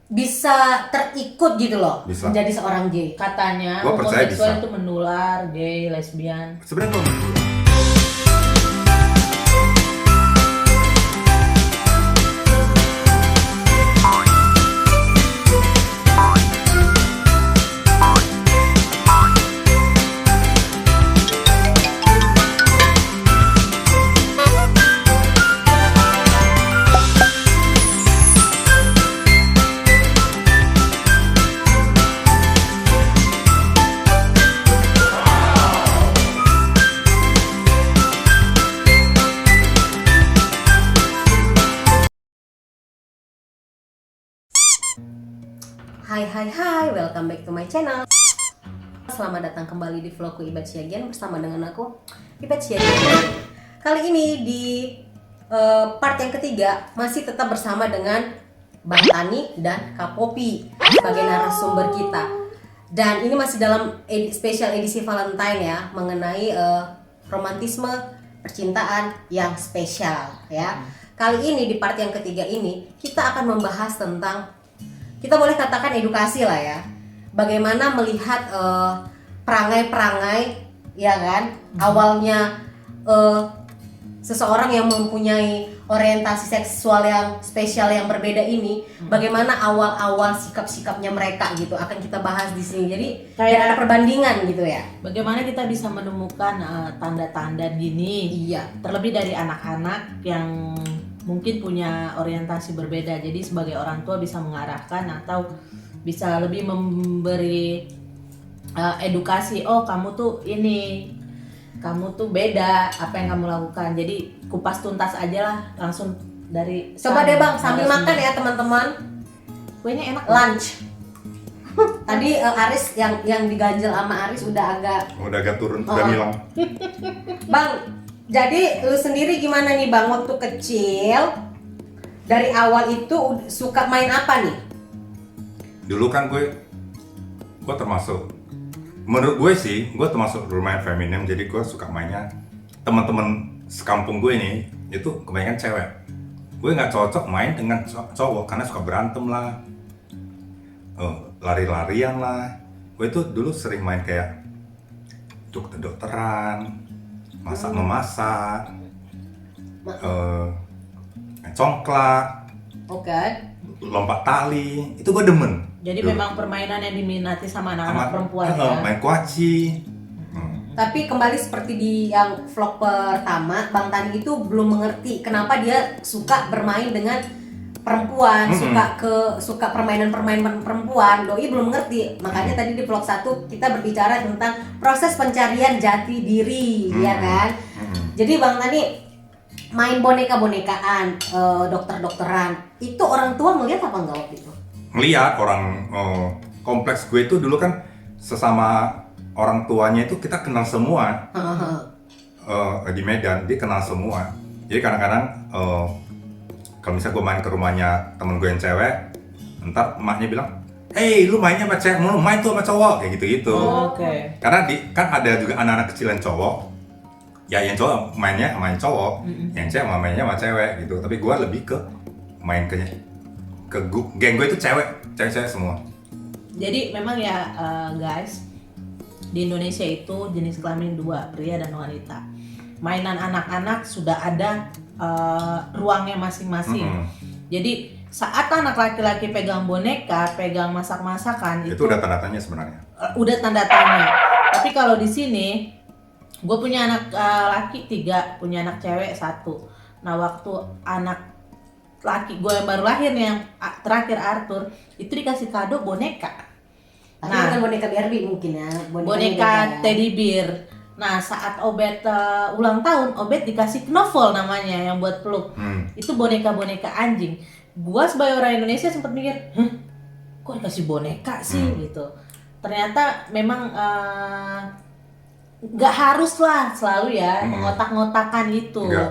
bisa terikut gitu loh Bisa. menjadi seorang gay. Katanya Gua percaya homoseksual bisa. itu menular, gay, lesbian. Sebenarnya kalau menurut Hai, welcome back to my channel. Selamat datang kembali di vlogku Ibat Siagian bersama dengan aku Ibat Siagian. Kali ini di part yang ketiga masih tetap bersama dengan Bang Tani dan Kak Popi sebagai narasumber kita. Dan ini masih dalam spesial edisi Valentine ya, mengenai romantisme percintaan yang spesial ya. Kali ini di part yang ketiga ini kita akan membahas tentang, kita boleh katakan edukasi lah ya, bagaimana melihat perangai-perangai ya kan, awalnya seseorang yang mempunyai orientasi seksual yang spesial yang berbeda ini, bagaimana awal-awal sikap-sikapnya mereka gitu akan kita bahas di sini. Jadi biar ada perbandingan gitu ya. Bagaimana kita bisa menemukan tanda-tanda dini, Iya. terlebih dari anak-anak yang mungkin punya orientasi berbeda. Jadi sebagai orang tua bisa mengarahkan atau bisa lebih memberi edukasi. Oh, kamu tuh ini, kamu tuh beda apa yang kamu lakukan. Jadi kupas tuntas aja lah, langsung dari Coba sana, deh Bang sambil narasumber. makan ya teman-teman. Kuenya enak. Lunch. Tadi Aris yang diganjel sama Aris udah agak turun, udah Oh. hilang. Bang, jadi lu sendiri gimana nih Bang waktu kecil? Dari awal itu suka main apa nih? Dulu kan gue termasuk, menurut gue sih, gue termasuk lumayan feminim, jadi gue suka mainnya. Teman-teman sekampung gue nih, itu kebanyakan cewek. Gue nggak cocok main dengan cowok karena suka berantem lah, lari-larian lah. Gue tuh dulu sering main kayak dokter-dokteran, masak-memasak, congklak, Oke. lompat tali, itu gue demen. Jadi Dulu. memang permainan yang diminati sama anak-anak Sama- perempuan eh, ya. main kuaci. Tapi kembali seperti di yang vlog pertama, Bang Tani itu belum mengerti kenapa dia suka bermain dengan perempuan, suka permainan-permainan perempuan. Doi belum mengerti. Makanya tadi di vlog 1 kita berbicara tentang proses pencarian jati diri, ya kan? Jadi Bang Tani main boneka-bonekaan, dokter-dokteran, itu orang tua ngeliat apa enggak waktu itu? Ngeliat orang kompleks gue itu dulu kan sesama orang tuanya itu kita kenal semua. Di Medan dia kenal semua. Jadi kadang-kadang kalau misalnya gue main ke rumahnya temen gue yang cewek, ntar emaknya bilang, "Hey, lu mainnya sama cewek, mau main tuh sama cowok," kayak gitu-gitu. Oke. Karena kan ada juga anak-anak kecil yang cowok, ya yang cowok mainnya main cowok, yang cewek mainnya sama cewek gitu. Tapi gue lebih ke main ke geng gue itu cewek-cewek semua. Jadi memang ya guys, di Indonesia itu jenis kelamin dua, pria dan wanita. Mainan anak-anak sudah ada ruangnya masing-masing. Jadi saat anak laki-laki pegang boneka, pegang masak-masakan Itu udah tanda tanya sebenarnya. udah tanda tanya. Tapi kalau di sini, gue punya anak laki 3, punya anak cewek 1. Nah waktu anak laki gue yang baru lahir nih, yang terakhir Arthur, itu dikasih kado boneka. Tapi Nah, bukan boneka Barbie mungkin ya, boneka teddy bear. Nah saat Obet ulang tahun, Obet dikasih knoffel namanya yang buat peluk. Itu boneka-boneka anjing. Gua sebagai orang Indonesia sempat mikir, kok dikasih boneka sih gitu. Ternyata memang nggak harus lah selalu ya mengotak-ngotakan itu. Nggak.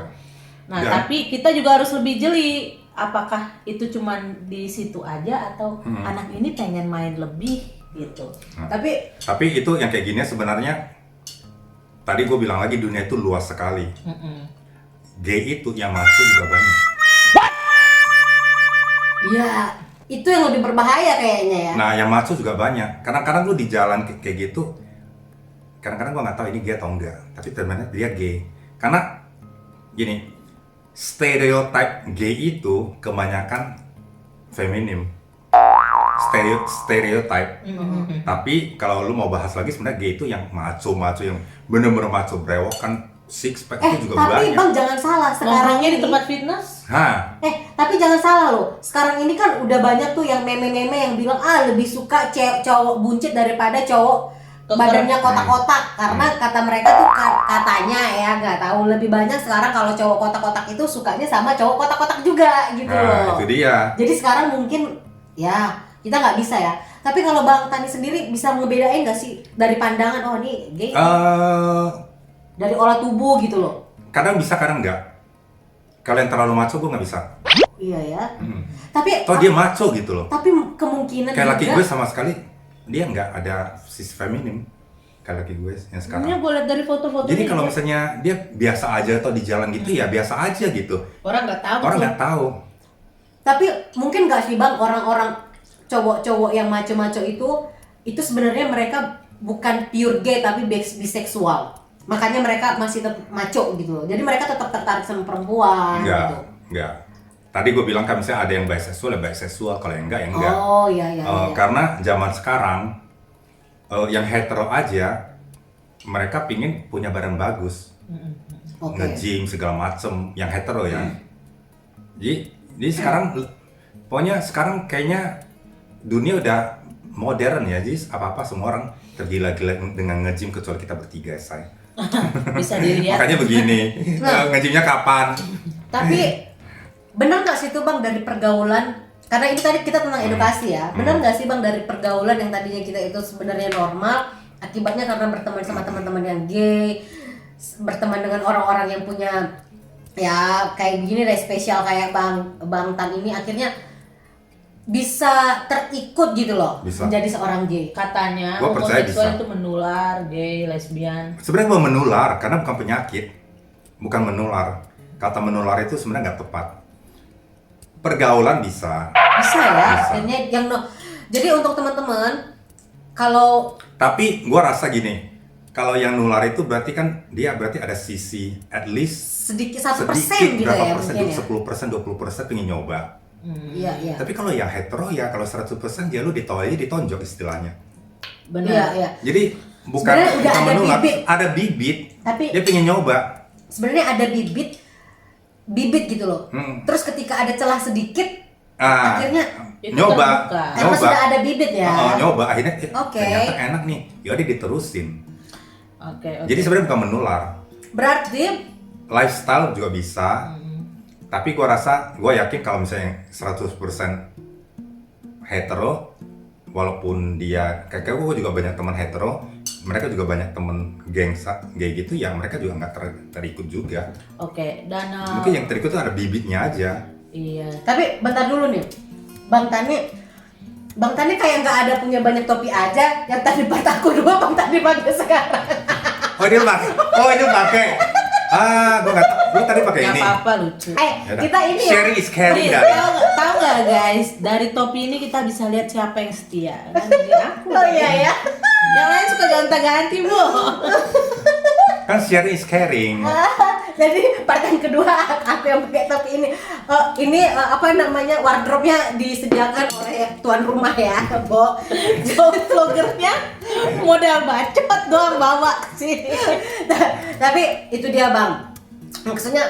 Nah Dan- tapi kita juga harus lebih jeli. Apakah itu cuman di situ aja atau anak ini pengen main lebih gitu. Tapi itu yang kayak gini sebenarnya, tadi gue bilang lagi dunia itu luas sekali. Gay itu yang masuk juga banyak. Iya, Itu yang lebih berbahaya kayaknya ya. Nah, yang maco juga banyak. Kadang-kadang lu di jalan kayak gitu, kadang-kadang gua nggak tahu ini gay atau enggak. Tapi ternyata dia gay. Karena gini, stereotype gay itu kebanyakan feminim. Stereotype. Tapi kalau lu mau bahas lagi sebenarnya gay itu yang maco-maco, yang bener-bener maco brewok kan, six pack itu juga tapi banyak. Bang jangan salah, sekarang Nongkrongnya di ini tempat fitness. tapi jangan salah loh. Sekarang ini kan udah banyak tuh yang meme-meme yang bilang lebih suka cowok buncit daripada cowok badannya kotak-kotak, karena kata mereka tuh katanya ya, nggak tahu, lebih banyak sekarang kalau cowok kotak-kotak itu sukanya sama cowok kotak-kotak juga gitu Nah, loh. itu dia. Jadi sekarang mungkin ya kita nggak bisa ya. Tapi kalau Bang Tani sendiri bisa ngebedain nggak sih dari pandangan, oh ini gay dari olah tubuh gitu loh? Kadang bisa, kadang enggak. Kalau yang terlalu maco gue nggak bisa. Iya ya. Tapi Toh dia maco gitu loh. tapi kemungkinan Kayak laki juga gue sama sekali dia nggak ada sisi feminim. Kayak laki gue yang sekarang. Ini gue lihat dari foto-foto. Jadi kalau misalnya dia biasa aja atau di jalan gitu ya biasa aja gitu. orang nggak tahu. Orang tuh. nggak tahu. Tapi mungkin nggak sih Bang, orang-orang cowok-cowok yang maco-maco itu sebenarnya mereka bukan pure gay tapi biseksual. Makanya mereka masih tetap maco gitu loh. Jadi mereka tetap tertarik sama perempuan gitu. Enggak. Tadi gue bilang kan misalnya ada yang biseksual, ya biseksual. Kalau yang enggak, ya enggak. Oh iya. Karena zaman sekarang yang hetero aja mereka pingin punya badan bagus, Oke. nge-gym segala macem, yang hetero ya. Jadi sekarang, pokoknya sekarang kayaknya dunia udah modern ya, jadi apa-apa semua orang tergila-gila dengan nge-gym kecuali kita bertiga, say. Bisa dilihat. Makanya begini, nge-gymnya kapan? Tapi benar nggak sih itu Bang dari pergaulan? Karena ini tadi kita tentang edukasi ya. Benar nggak sih Bang dari pergaulan yang tadinya kita itu sebenarnya normal, akibatnya karena berteman sama teman-teman yang gay, berteman dengan orang-orang yang punya ya kayak begini deh spesial kayak Bang Tan ini, akhirnya bisa terikut gitu loh, Bisa. menjadi seorang gay. Katanya Gua percaya homoseksual bisa. itu menular, gay, lesbian. Sebenarnya mau menular karena bukan penyakit, bukan menular. Kata menular itu sebenarnya nggak tepat. Pergaulan bisa. Bisa ya, Bisa. akhirnya yang jadi untuk teman-teman kalau Tapi gua rasa gini, kalau yang nular itu berarti kan dia berarti ada sisi at least sedikit 1% sedikit gitu berapa ya persen, mungkin ya. 10%, 20% pengen nyoba. Iya. Tapi kalau yang hetero ya kalau 100% ya lu ditonjok istilahnya. Benar. Iya. Jadi bukan Sebenarnya udah bukan ada menular, bibit. ada bibit. Tapi Dia pengen nyoba. sebenarnya ada bibit gitu loh. Terus ketika ada celah sedikit, akhirnya itu nyoba, terbuka. karena sudah ada bibit ya. nyoba akhirnya Oke. ternyata enak nih, yaudah diterusin. Oke. Jadi sebenarnya bukan menular. Berarti Lifestyle juga bisa. Tapi gua yakin kalau misalnya 100% hetero, walaupun dia kayak gue juga banyak teman hetero, mereka juga banyak temen gay gitu ya, mereka juga nggak terikut juga. Oke, dan Mungkin yang terikut tuh ada bibitnya aja. iya. tapi bentar dulu nih, Bang Tani kayak nggak ada punya banyak topi aja. Yang tadi part aku 2, Bang Tani pakai sekarang. Oh dia pakai, ini pakai. Gue nggak tahu. Lu tadi pakai Nggak ini. apa-apa, lucu. Yaudah. Kita ini ya. Sharing is caring, Nih, guys. tahu nggak guys, dari topi ini kita bisa lihat siapa yang setia. Kan jadi aku. Oh iya ya. Yang lain suka gonta-ganti, Bu. Kan sharing is caring. Jadi part yang kedua aku yang pakai topi ini. Apa namanya, wardrobe-nya disediakan oleh tuan rumah ya, Bo. Vlogernya model bacot doang bawa ke sini. Tapi itu dia Bang. Maksudnya,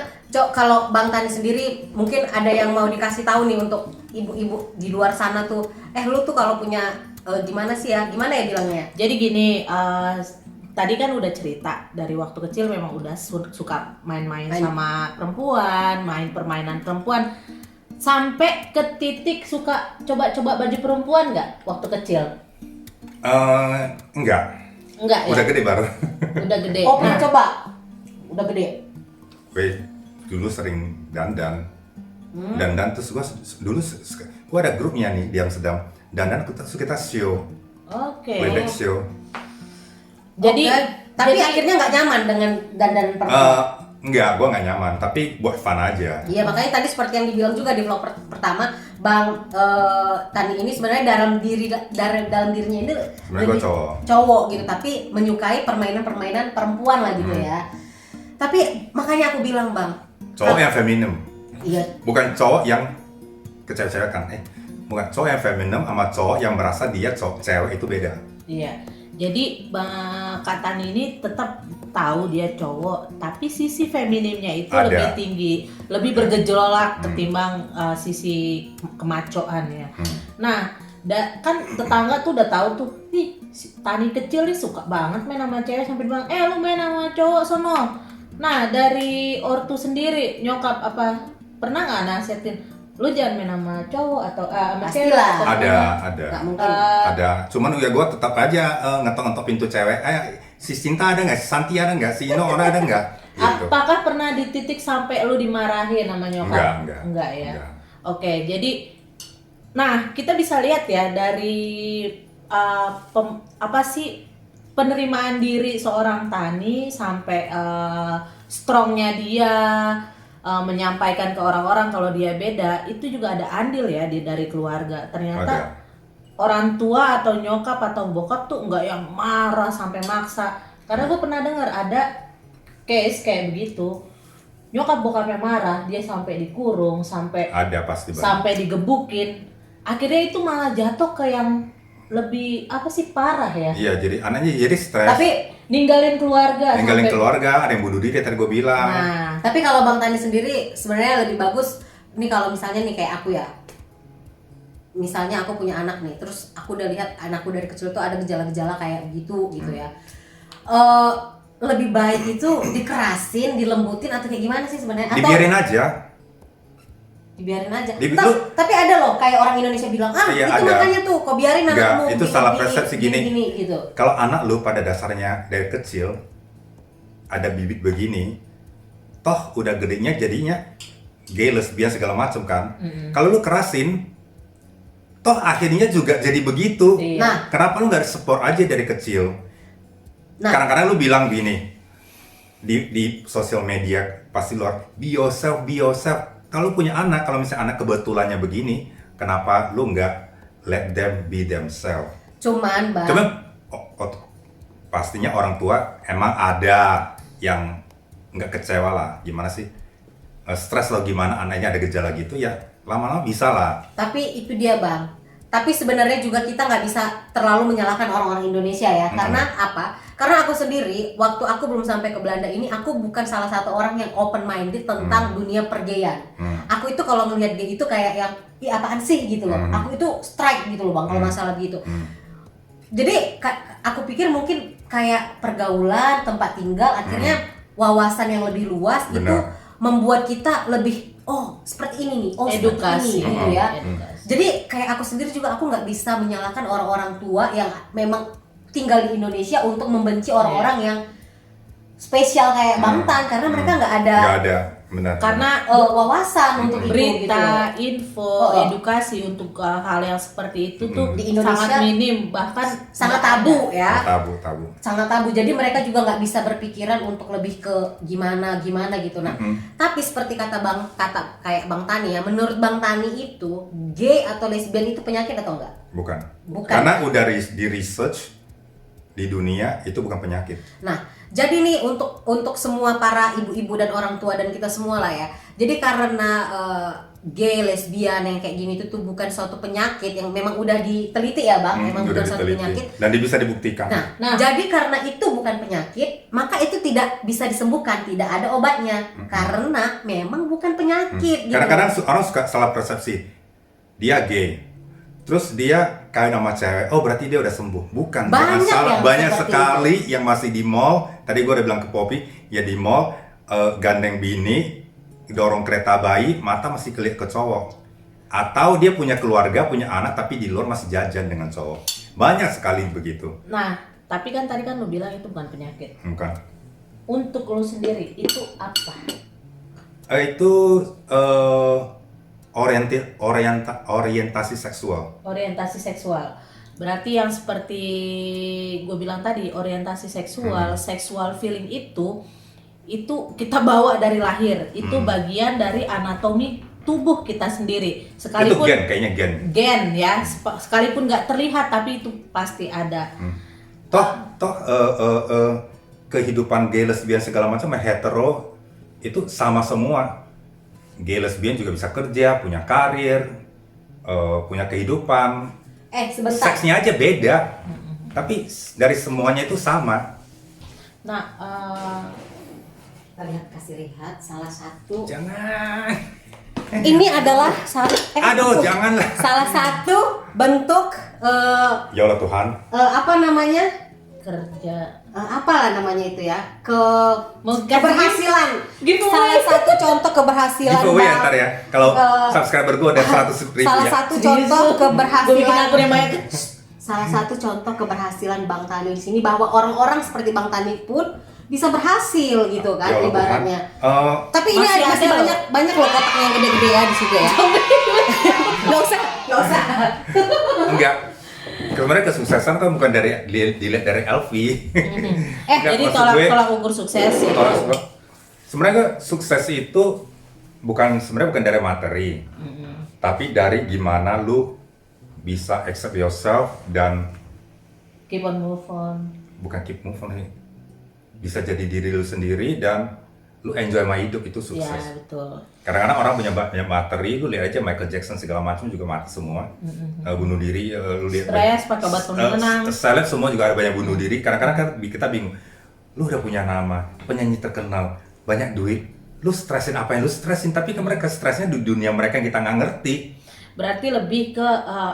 kalau Bang Tani sendiri mungkin ada yang mau dikasih tahu nih untuk ibu-ibu di luar sana tuh. Lu tuh kalau punya gimana sih ya? Gimana ya bilangnya? Jadi gini, tadi kan udah cerita dari waktu kecil memang udah suka main-main sama perempuan, main permainan perempuan, sampai ke titik suka coba-coba baju perempuan nggak waktu kecil? Enggak. Enggak ya? Udah gede baru. Udah gede. Oh, pernah Nah, coba? Udah gede? Gue dulu sering dandan. Dandan terus dulu gue ada grupnya nih di Amsterdam. Dandan kita show, Oke. playback show. Jadi Oke. Tapi akhirnya nggak nyaman dengan dandan perempuan. Enggak, gue nggak nyaman, tapi buat fun aja. Iya, makanya tadi seperti yang dibilang juga di vlog pertama, Bang Tani ini sebenarnya dalam dirinya ini Sebenarnya gue cowok gitu, tapi menyukai permainan perempuan lah gitu ya. Tapi makanya aku bilang, Bang, cowok yang feminin. iya, Bukan cowok yang kecewek-cewekan. Bukan cowok yang feminin sama cowok yang merasa dia cewek itu beda. Iya. Jadi Kak Tani ini tetap tahu dia cowok, tapi sisi feminimnya itu Ada. lebih tinggi, lebih bergejolak ketimbang sisi kemacoan ya. Nah, kan tetangga tuh udah tahu tuh, nih si Tani kecil nih suka banget main sama cewek sampai bilang, lu main sama cowok sono. Nah, dari ortu sendiri nyokap apa pernah nggak nasihatin lu jangan main sama cowok atau sama cewek? Pastilah. atau Ada, pernah? ada. nggak mungkin. Ada, cuman ya gue tetap aja ngetok-ngetok pintu cewek. Si Cinta ada nggak? Si Santi ada nggak? Si Ino ada nggak? Gitu. Apakah pernah di titik sampai lu dimarahin sama nyokap? Enggak. Ya. Enggak. Oke, jadi nah kita bisa lihat ya dari apa sih penerimaan diri seorang Tani sampai strongnya dia menyampaikan ke orang-orang kalau dia beda, itu juga ada andil ya dari keluarga. Ternyata Ada. orang tua atau nyokap atau bokap tuh nggak yang marah sampai maksa. Karena gue pernah dengar ada case kayak begitu, nyokap bokapnya marah, dia sampai dikurung, sampai Ada pasti banget. sampai digebukin. Akhirnya itu malah jatuh ke yang lebih apa sih parah ya. Iya, jadi anaknya jadi stres. Tapi ninggalin keluarga. Ninggalin sampai- keluarga, ada yang bunuh diri tadi gue bilang. Nah, Tapi kalau Bang Tani sendiri sebenarnya lebih bagus nih kalau misalnya nih kayak aku ya. Misalnya aku punya anak nih, terus aku udah lihat anakku dari kecil tuh ada gejala-gejala kayak gitu ya. Lebih baik itu dikerasin, dilembutin atau kayak gimana sih sebenarnya? Atau Dibiarin aja. dibiarin aja. Di- Entah, lu- tapi ada loh kayak orang Indonesia bilang, Iya, itu ada. makanya tuh kok biarin Enggak, anakmu itu salah persepsi gini. gitu. Kalau anak lu pada dasarnya dari kecil ada bibit begini, toh udah gedenya jadinya gay, lesbian segala macam kan. Kalau lu kerasin, toh akhirnya juga jadi begitu. Iya. Nah, Kenapa lu nggak support aja dari kecil? Nah. Kadang-kadang lu bilang gini di sosial media pasti luar, be yourself. Kalau lu punya anak, kalau misalnya anak kebetulannya begini, kenapa lu nggak let them be themselves? cuman Bang, Cuman pastinya orang tua emang ada yang nggak kecewa lah. Gimana sih? Stres lo gimana anaknya ada gejala gitu ya, lama-lama bisa lah. tapi itu dia Bang. Tapi sebenarnya juga kita nggak bisa terlalu menyalahkan orang-orang Indonesia ya. Karena apa? Karena aku sendiri, waktu aku belum sampai ke Belanda ini, aku bukan salah satu orang yang open minded tentang dunia pergayan. Aku itu kalau ngelihat gay itu kayak yang, ih apaan sih gitu loh. Aku itu strike gitu loh Bang, kalau masalah gitu. Jadi aku pikir mungkin kayak pergaulan, tempat tinggal, akhirnya wawasan yang lebih luas itu Benar. membuat kita lebih, oh seperti ini nih, oh Edukasi. seperti ini gitu ya. Edukasi. Jadi kayak aku sendiri juga aku nggak bisa menyalahkan orang-orang tua yang memang tinggal di Indonesia untuk membenci orang-orang yang spesial kayak Bang Tan, karena mereka nggak ada Nggak ada, benar. karena wawasan untuk itu gitu. Berita, info, edukasi untuk hal yang seperti itu tuh Di Indonesia sangat minim, bahkan sangat nggak tabu ada. ya. Tabu. Sangat tabu. Jadi mereka juga nggak bisa berpikiran untuk lebih ke gimana gitu. Nah, tapi seperti kayak Bang Tani ya, menurut Bang Tani itu gay atau lesbian itu penyakit atau enggak? Bukan. Bukan. Karena udah di research di dunia itu bukan penyakit. Nah, jadi nih untuk semua para ibu-ibu dan orang tua dan kita semua lah ya. Jadi karena gay, lesbian yang kayak gini itu tuh bukan suatu penyakit yang memang udah diteliti ya Bang, memang bukan suatu diteliti. penyakit. Dan bisa dibuktikan. Nah, jadi karena itu bukan penyakit, maka itu tidak bisa disembuhkan, tidak ada obatnya. Karena memang bukan penyakit gitu. Kadang-kadang orang suka salah persepsi. Dia gay. Terus dia kawin sama cewek, oh berarti dia udah sembuh. Bukan, jangan Banyak salah. yang Banyak seperti sekali yang masih di mall. Tadi gue udah bilang ke Poppy, ya di mall gandeng bini, dorong kereta bayi, mata masih kelihatan ke cowok. Atau dia punya keluarga, punya anak, tapi di luar masih jajan dengan cowok. Banyak sekali begitu. Nah, tapi kan tadi kan lu bilang itu bukan penyakit. Bukan. Untuk lu sendiri itu apa? Itu orientasi seksual. Orientasi seksual. Berarti yang seperti gue bilang tadi, orientasi seksual, sexual feeling itu kita bawa dari lahir, itu bagian dari anatomi tubuh kita sendiri. Itu Sekalipun gen, kayaknya gen. gen ya, sekalipun nggak terlihat tapi itu pasti ada. Toh kehidupan gay, lesbian segala macam hetero itu sama semua. Gay, lesbian juga bisa kerja, punya karir, punya kehidupan. Sebentar. Seksnya aja beda, tapi dari semuanya itu sama. Nah, Kita kasih lihat salah satu. Jangan. Ini adalah Aduh, janganlah. salah satu bentuk Ya Allah Tuhan. apa namanya? kerja Apalah namanya itu ya? Mau Keberhasilan. giveaway. Salah satu contoh keberhasilan. Giveaway ya Bang. ntar ya. Kalau subscriber gue ada 100 ribu Salah ya. satu contoh Gue bikin keberhasilan. akun yang banyak. Salah satu contoh keberhasilan Bang Tani di sini bahwa orang-orang seperti Bang Tani pun bisa berhasil gitu kan Ya Allah Tuhan. ibaratnya. Tapi ini Masih masih ada banyak banyak loh kotak yang gede-gede ya di situ ya. Gak usah. Enggak. Kemarin kesuksesan kan bukan dari dilihat dari LV. Enggak, Jadi maksud gue, tolak ukur sukses ya. sebenarnya sukses itu sebenarnya bukan dari materi. Tapi dari gimana lu bisa accept yourself dan Keep on move on. bukan keep move on nih. Bisa jadi diri lu sendiri dan lu enjoy sama hidup itu Ya sukses. betul. Kadang-kadang orang punya banyak materi, lu lihat aja Michael Jackson segala macam juga mati semua. Bunuh diri, lu lihat Stres pakai obat penenang. seleb semua juga ada banyak bunuh diri. Kadang-kadang kan kita bingung. Lu udah punya nama, penyanyi terkenal, banyak duit. Lu stresin apa yang lu stresin, tapi kan mereka stresnya di dunia mereka yang kita nggak ngerti. Berarti lebih ke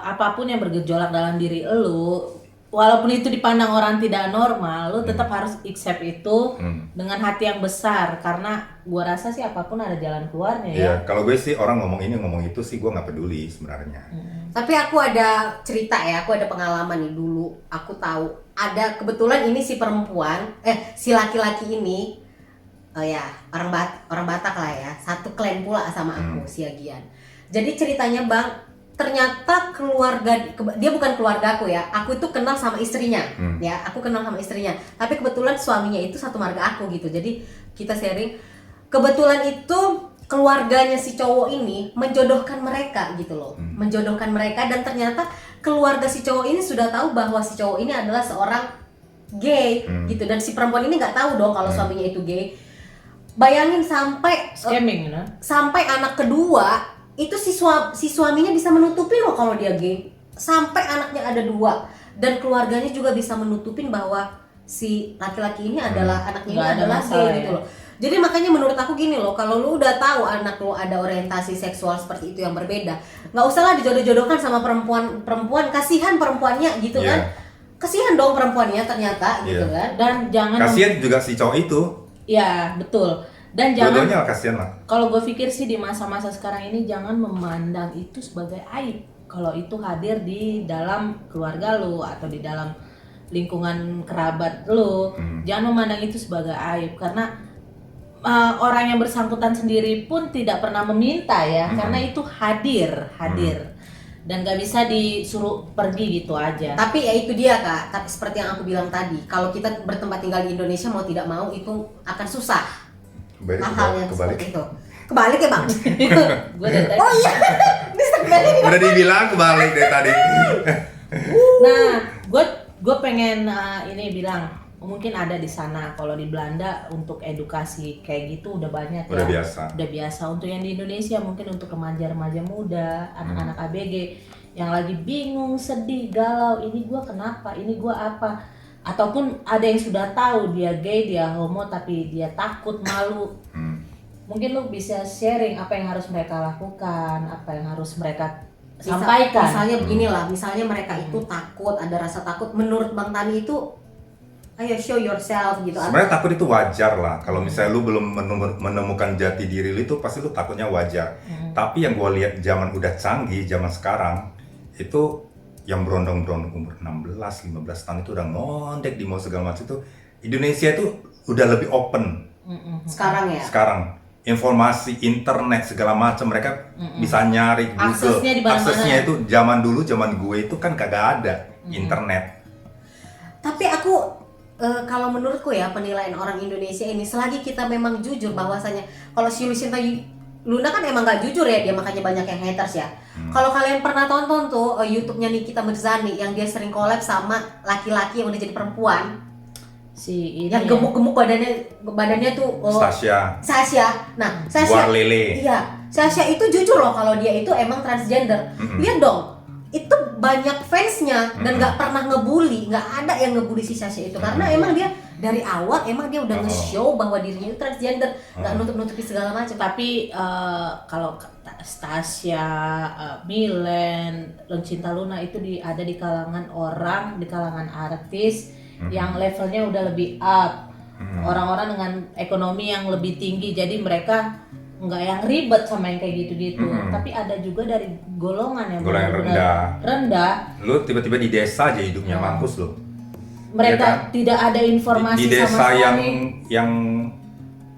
apapun yang bergejolak dalam diri lu, walaupun itu dipandang orang tidak normal, lu tetap harus accept itu dengan hati yang besar, karena gua rasa sih apapun ada jalan keluarnya ya. Iya, kalau gue sih orang ngomong ini ngomong itu sih gue nggak peduli sebenarnya. Tapi aku ada cerita ya, aku ada pengalaman nih dulu. Aku tahu ada kebetulan ini si perempuan, si laki-laki ini, ya orang Batak lah ya, satu klan pula sama aku, si Agian. Jadi ceritanya Bang, ternyata dia bukan keluarga aku ya, aku itu kenal sama istrinya, ya, aku kenal sama istrinya. Tapi kebetulan suaminya itu satu marga aku gitu, jadi kita sharing. Kebetulan itu keluarganya si cowok ini menjodohkan mereka gitu loh, menjodohkan mereka, dan ternyata keluarga si cowok ini sudah tahu bahwa si cowok ini adalah seorang gay gitu, dan si perempuan ini nggak tahu dong kalau suaminya itu gay. Bayangin sampai Scamming, nah. sampai anak kedua itu si suaminya bisa menutupi loh kalau dia gay, sampai anaknya ada 2 dan keluarganya juga bisa menutupin bahwa si laki-laki ini adalah anaknya ini Nggak ada adalah masalah gay ya. gitu loh. Jadi makanya menurut aku gini loh, kalau lu udah tahu anak lu ada orientasi seksual seperti itu yang berbeda, nggak usahlah dijodoh-jodohkan sama perempuan, kasihan perempuannya gitu Iya. kan, kasihan dong perempuannya ternyata gitu Iya. kan. Dan jangan Kasian juga si cowok itu. ya betul. Dan jangan, Dua-duanya kasihan lah. kalau gue pikir sih di masa-masa sekarang ini jangan memandang itu sebagai aib. Kalau itu hadir di dalam keluarga lu atau di dalam lingkungan kerabat lu, jangan memandang itu sebagai aib, karena orang yang bersangkutan sendiri pun tidak pernah meminta ya, karena itu hadir dan gak bisa disuruh pergi gitu aja. Tapi ya itu dia Kak, tapi seperti yang aku bilang tadi, kalau kita bertempat tinggal di Indonesia mau tidak mau itu akan susah. Hal-hal yang seperti itu. Kebalik ya Bang? Gue dari tadi. Oh iya, Udah dibilang kebalik dari tadi. Nah, gue pengen ini bilang, mungkin ada di sana. Kalau di Belanda untuk edukasi kayak gitu udah banyak Udah ya. biasa. Udah biasa. Untuk yang di Indonesia mungkin untuk remaja-remaja muda, anak-anak ABG yang lagi bingung, sedih, galau, ini gue kenapa, ini gue apa. Ataupun ada yang sudah tahu dia gay, dia homo, tapi dia takut, malu. Mungkin lu bisa sharing apa yang harus mereka lakukan, apa yang harus mereka sampaikan. Misalnya beginilah, misalnya mereka itu takut, ada rasa takut. Menurut Bang Tani itu, ayo show yourself gitu. Sebenarnya takut itu wajar lah. Kalau misalnya lu belum menemukan jati diri lu itu pasti lu takutnya wajar. Tapi yang gue lihat zaman udah canggih, zaman sekarang itu yang berondong-berondong umur 16, 15 tahun itu udah ngondek di mall segala macam itu. Indonesia itu udah lebih open. Sekarang ya. Sekarang informasi internet segala macam mereka bisa nyari Google. Aksesnya di mana-mana. Aksesnya itu zaman gue itu kan kagak ada internet. Tapi aku kalau menurutku ya penilaian orang Indonesia ini, selagi kita memang jujur bahwasanya kalau si Lucinta Luna kan emang nggak jujur ya, dia makanya banyak yang haters ya. Kalau kalian pernah tonton tuh YouTube-nya Nikita Mirzani yang dia sering collab sama laki-laki yang udah jadi perempuan, Si ini yang ya. gemuk-gemuk badannya tuh Sasha. Nah, Sasha, Warlele. iya, Sasha itu jujur loh kalau dia itu emang transgender. Lihat dong, itu banyak fansnya dan nggak pernah ngebully, nggak ada yang ngebully si Sasha itu karena emang dia dari awal emang dia udah nge-show bahwa dirinya itu transgender, nggak nutup-nutupi segala macam. Tapi kalau Stasia, Milen, Lucinta Luna itu ada di kalangan orang, di kalangan artis yang levelnya udah lebih up, orang-orang dengan ekonomi yang lebih tinggi, jadi mereka nggak yang ribet sama yang kayak gitu-gitu. Tapi ada juga dari golongan yang benar-benar rendah. Lu tiba-tiba di desa aja hidupnya mampus lu. Mereka Ya kan? tidak ada informasi Di desa sama sekali. yang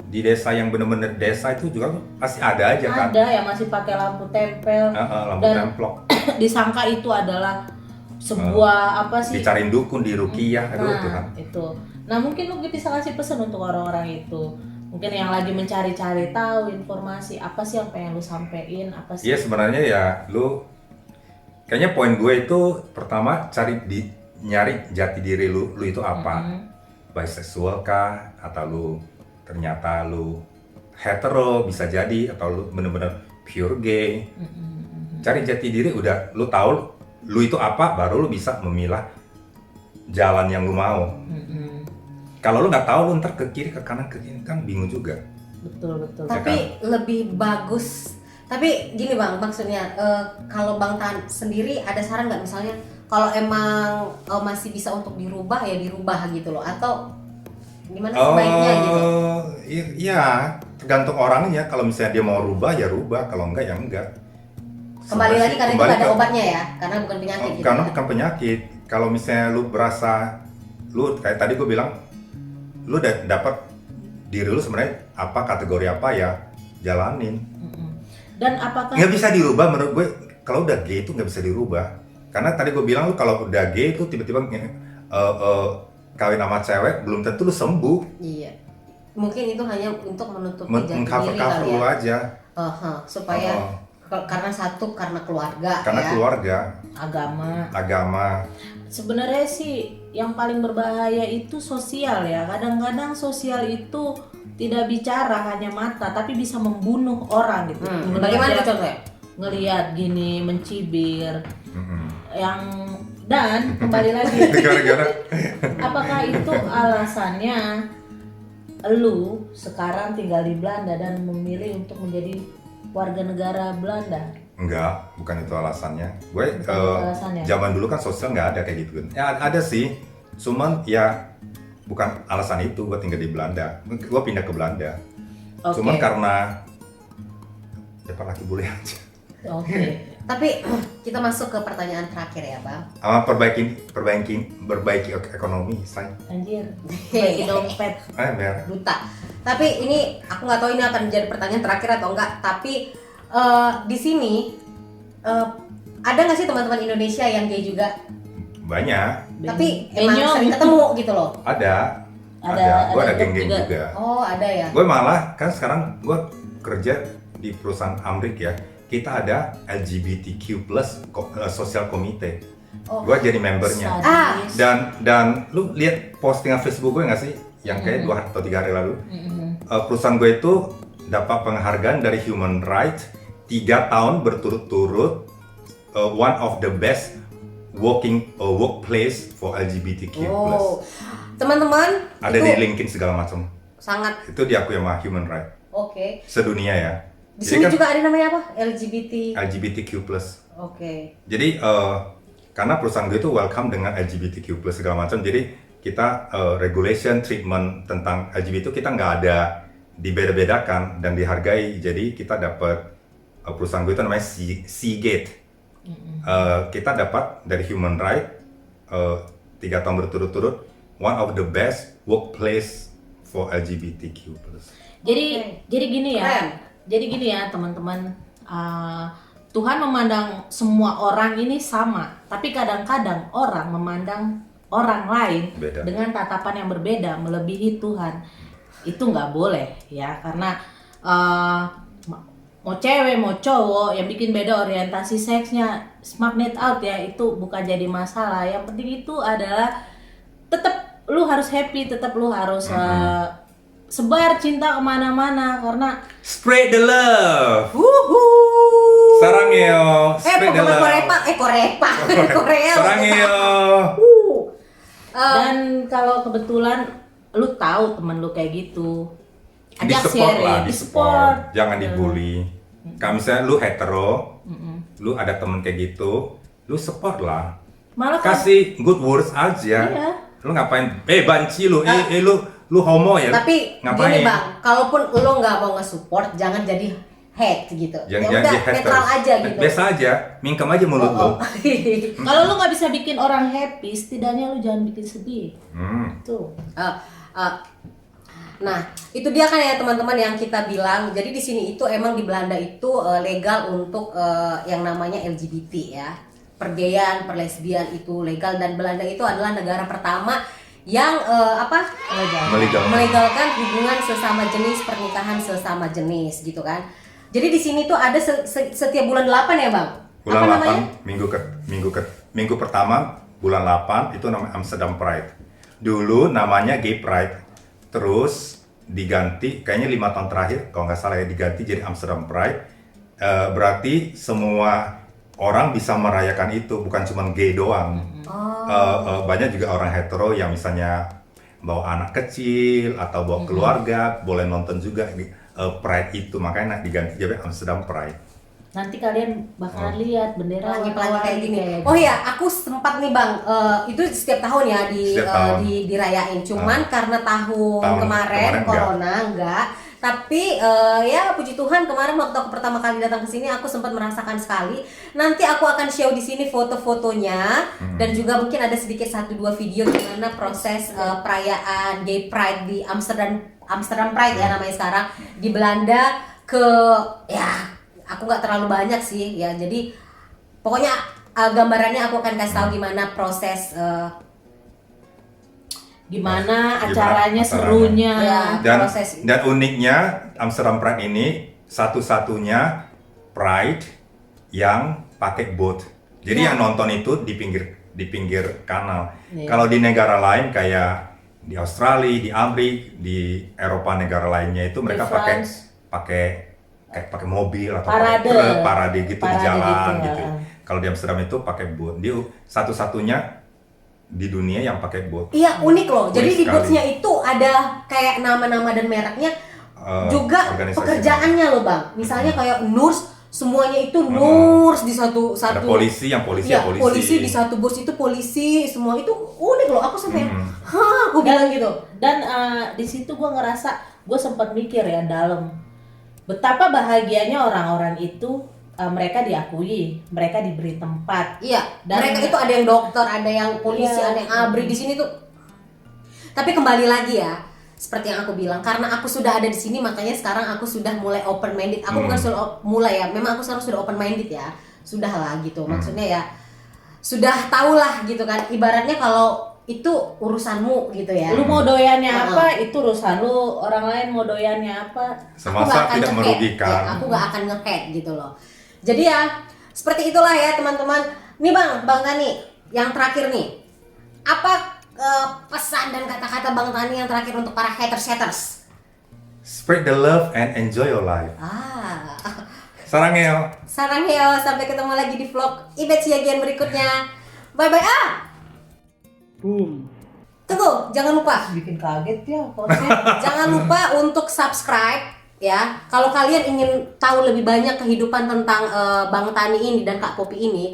di desa yang bener-bener desa itu juga pasti ada aja kan. Ada yang masih pakai lampu tempel. Lampu Dan templok. disangka itu adalah sebuah apa sih? Dicariin dukun di rukiah itu kan. Itu. Nah, mungkin lu bisa kasih pesan untuk orang-orang itu. Mungkin yang lagi mencari-cari tahu informasi, apa sih yang pengen lu sampein, apa sih? Iya sebenarnya ya lu kayaknya poin gue itu pertama nyari jati diri lu itu apa? Bisexual kah, atau lu ternyata lu hetero bisa jadi, atau lu bener-bener pure gay. Cari jati diri, udah lu tahu lu itu apa, baru lu bisa memilah jalan yang lu mau. Kalau lu nggak tahu, lu ntar ke kiri ke kanan ke kiri kan bingung juga. Betul. Tapi lebih bagus. Tapi gini Bang, maksudnya kalau Bang Tan sendiri ada saran nggak, misalnya kalau emang masih bisa untuk dirubah ya dirubah gitu loh, atau gimana sebaiknya gitu? Iya, tergantung orangnya. Kalau misalnya dia mau rubah ya rubah, kalau enggak ya enggak. Kembali lagi karena itu nggak ada obatnya ya, karena bukan penyakit gitu. Karena ya? bukan penyakit. Kalau misalnya lu berasa, lu kayak tadi gue bilang, lu udah dapat diri lu sebenarnya apa, kategori apa ya, jalanin. Dan apakah Nggak bisa dirubah menurut gue. Kalau udah gay itu nggak bisa dirubah. Karena tadi gue bilang lu kalau udah gay itu tiba-tiba kawin sama cewek belum tentu lu sembuh. Iya. Mungkin itu hanya untuk menutupi jati diri Mengcover kali lu ya. aja. Supaya karena satu karena keluarga Karena ya. keluarga, agama. agama. Sebenarnya sih yang paling berbahaya itu sosial ya. Kadang-kadang sosial itu tidak bicara hanya mata, tapi bisa membunuh orang gitu. Bagaimana contohnya? Ngelihat gini, mencibir, dan kembali lagi, Gara-gara apakah itu alasannya lu sekarang tinggal di Belanda dan memilih untuk menjadi warga negara Belanda? enggak, bukan itu alasannya. Gue Bukan itu alasannya. zaman dulu kan sosial nggak ada kayak gitu kan. Ya ada sih, cuman ya bukan alasan itu gue tinggal di Belanda. Gue pindah ke Belanda. Oke. Cuman karena siapa laki boleh aja. Oke. Tapi kita masuk ke pertanyaan terakhir ya Bang. Perbaiki ekonomi, say. Anjir. Bagi dompet. Mer. Duta. Tapi ini aku nggak tahu ini akan menjadi pertanyaan terakhir atau enggak. Tapi di sini ada nggak sih teman-teman Indonesia yang gay juga? Banyak. Tapi Benyo. emang sering ketemu gitu loh. Ada. Ada Gue ada grup geng-geng juga. juga. Oh ada ya. Gue malah kan sekarang gue kerja di perusahaan Amrik ya. Kita ada LGBTQ+ Social Committee. Oh. Gue jadi membernya. Sadis. Dan lu lihat postingan Facebook gue nggak sih? Yang kayak 2 atau 3 hari lalu. Perusahaan gue itu dapat penghargaan dari Human Rights 3 tahun berturut-turut, one of the best workplace for LGBTQ+. Oh. Teman-teman Ada itu di LinkedIn segala macam. sangat Itu diakui sama Human Rights oke. sedunia ya. Di Jadi sini kan juga ada namanya apa? LGBT. LGBTQ+. Oke. Jadi karena perusahaan gue itu welcome dengan LGBTQ+ segala macam. Jadi kita regulation treatment tentang LGBT itu kita nggak ada dibeda-bedakan dan dihargai. Jadi kita dapat perusahaan gue itu namanya Seagate. Kita dapat dari Human Rights 3 tahun berturut-turut one of the best workplace for LGBTQ+. Jadi gini ya. Keren. Jadi gini ya teman-teman. Tuhan memandang semua orang ini sama, tapi kadang-kadang orang memandang orang lain Beda. dengan tatapan yang berbeda melebihi Tuhan, itu nggak boleh ya, karena mau cewek mau cowok yang bikin beda orientasi seksnya, magnet out ya, itu bukan jadi masalah. Yang penting itu adalah tetap lu harus happy, tetap lu harus sebar cinta kemana-mana, karena Spread the love. Wuhu. Sarangyo. Spread the penggemar love. Korea. Sarangyo. dan kalau kebetulan lu tahu temen lu kayak gitu, Di ajak support lah, sharing, di support. Jangan dibully. Kalau misalnya lu hetero, lu ada temen kayak gitu, lu support lah. Malah kan- Kasih good words aja. Iya. Lu ngapain? Banci lu. Lu homo ya? Tapi ngapain? gini bang, kalaupun lo nggak mau nge-support, jangan jadi hate gitu. Jangan Ya udah jadi haters. netral aja gitu. Biasa aja, mingkem aja mulut lu. kalau lu nggak bisa bikin orang happy, setidaknya lu jangan bikin sedih. Tuh. Nah, itu dia kan ya teman-teman yang kita bilang. Jadi di sini itu emang di Belanda itu legal untuk yang namanya LGBT ya. Pergeyan, perlesbian itu legal, dan Belanda itu adalah negara pertama yang melegalkan hubungan sesama jenis, pernikahan sesama jenis gitu kan. Jadi di sini tuh ada setiap bulan 8 ya, Bang? Bulan Apa 8, namanya? minggu pertama bulan 8 itu namanya Amsterdam Pride. Dulu namanya Gay Pride. Terus diganti kayaknya 5 tahun terakhir kalau nggak salah ya, diganti jadi Amsterdam Pride. Berarti semua orang bisa merayakan itu, bukan cuma gay doang. Banyak juga orang hetero yang misalnya bawa anak kecil atau bawa keluarga boleh nonton juga Pride itu, makanya diganti jadi Amsterdam Pride. Nanti kalian bakalan lihat bendera Pelangi-pelangi kayak gini. kayak Oh iya, aku sempat nih Bang, itu setiap tahun ya Setiap tahun. dirayain. Cuman karena tahun Tahun kemarin kemarin corona enggak. Tapi ya puji Tuhan kemarin waktu aku pertama kali datang ke sini aku sempat merasakan sekali. Nanti aku akan show di sini foto-fotonya dan juga mungkin ada sedikit 1-2 video gimana proses perayaan Gay Pride di Amsterdam Pride ya namanya sekarang di Belanda ya aku nggak terlalu banyak sih ya, jadi pokoknya gambarannya aku akan kasih tahu gimana proses gimana acaranya, serunya. ya, Dan proses. dan uniknya Amsterdam Pride ini satu-satunya Pride yang pakai boat. Jadi yang nonton itu di pinggir kanal. Iya. Kalau di negara lain kayak di Australia, di Amerika, di Eropa negara lainnya itu mereka Di pakai France. pakai mobil atau Parade. pakai truk, parade gitu di Parade jalan gitu, gitu. ya. Kalau di Amsterdam itu pakai boat. Dia satu-satunya di dunia yang pakai boat. Iya unik loh, jadi Unik di sekali. bootsnya itu ada kayak nama-nama dan mereknya, juga organisasi. pekerjaannya loh Bang. Misalnya kayak nurse, semuanya itu nurse di satu Ada polisi, yang polisi ya, ya polisi di satu bus itu polisi, semua itu unik loh. Aku sampai hah, aku bilang gitu. Dan di situ gue ngerasa, gue sempat mikir ya dalam betapa bahagianya orang-orang itu, mereka diakui, mereka diberi tempat. Iya, Dan- mereka itu ada yang dokter, ada yang polisi, Iya. ada yang abri di sini tuh. Tapi kembali lagi ya, seperti yang aku bilang, karena aku sudah ada di sini, makanya sekarang aku sudah mulai open minded. Aku bukan sudah mulai ya, memang aku sekarang sudah open minded ya, sudah lah gitu. Maksudnya ya, sudah tahu lah gitu kan. Ibaratnya kalau itu urusanmu gitu ya. Lu mau doyannya Heeh. apa, itu urusan lu. Orang lain mau doyannya apa, Semasa tidak nge-hate, merugikan. ya, aku nggak akan nge-hate gitu loh. Jadi ya seperti itulah ya teman-teman. Nih Bang Tani, yang terakhir nih, apa pesan dan kata-kata Bang Tani yang terakhir untuk para haters? Spread the love and enjoy your life. Sarangeo. Saranghae, sampai ketemu lagi di vlog Ibet Siagian berikutnya. Bye bye. boom. Tunggu, jangan lupa. Bikin kaget ya konsep. Jangan lupa untuk subscribe ya. Kalau kalian ingin tahu lebih banyak kehidupan tentang Bang Tani ini dan Kak Popi ini,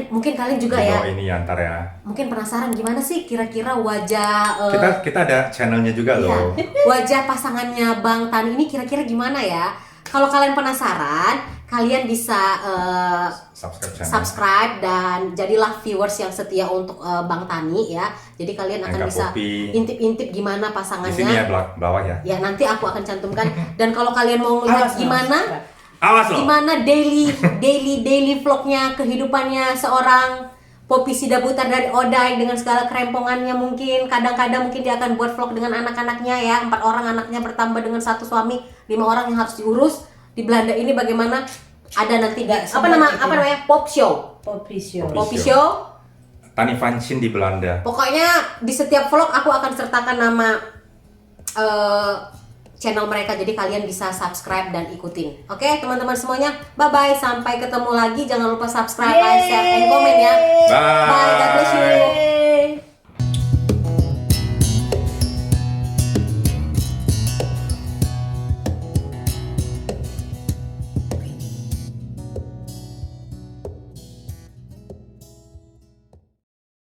mungkin kalian juga ya. Ini ya ntar ya. Mungkin penasaran gimana sih kira-kira wajah Kita ada channelnya juga loh. wajah pasangannya Bang Tani ini kira-kira gimana ya? Kalau kalian penasaran, kalian bisa Subscribe channel. subscribe dan jadilah viewers yang setia untuk Bang Tani ya. Jadi kalian akan Kak bisa Popi. intip-intip gimana Di sini ya pasangannya. bawah ya. Ya nanti aku akan cantumkan. Dan kalau kalian mau melihat Awas, gimana Awas loh. gimana daily vlognya, kehidupannya seorang Poppy Sidabutar dari Odai dengan segala kerempongannya mungkin. Kadang-kadang mungkin dia akan buat vlog dengan anak-anaknya ya. 4 orang anaknya bertambah dengan 1 suami, 5 orang yang harus diurus. Di Belanda ini bagaimana? Ada nanti apa namanya? Pop show. Poppy Show. Poppy show. Tani Vancin di Belanda. Pokoknya di setiap vlog aku akan sertakan nama channel mereka, jadi kalian bisa subscribe dan ikutin. Oke teman-teman semuanya, bye bye, sampai ketemu lagi. Jangan lupa subscribe, like, share, and comment ya. Bye. Bye guys.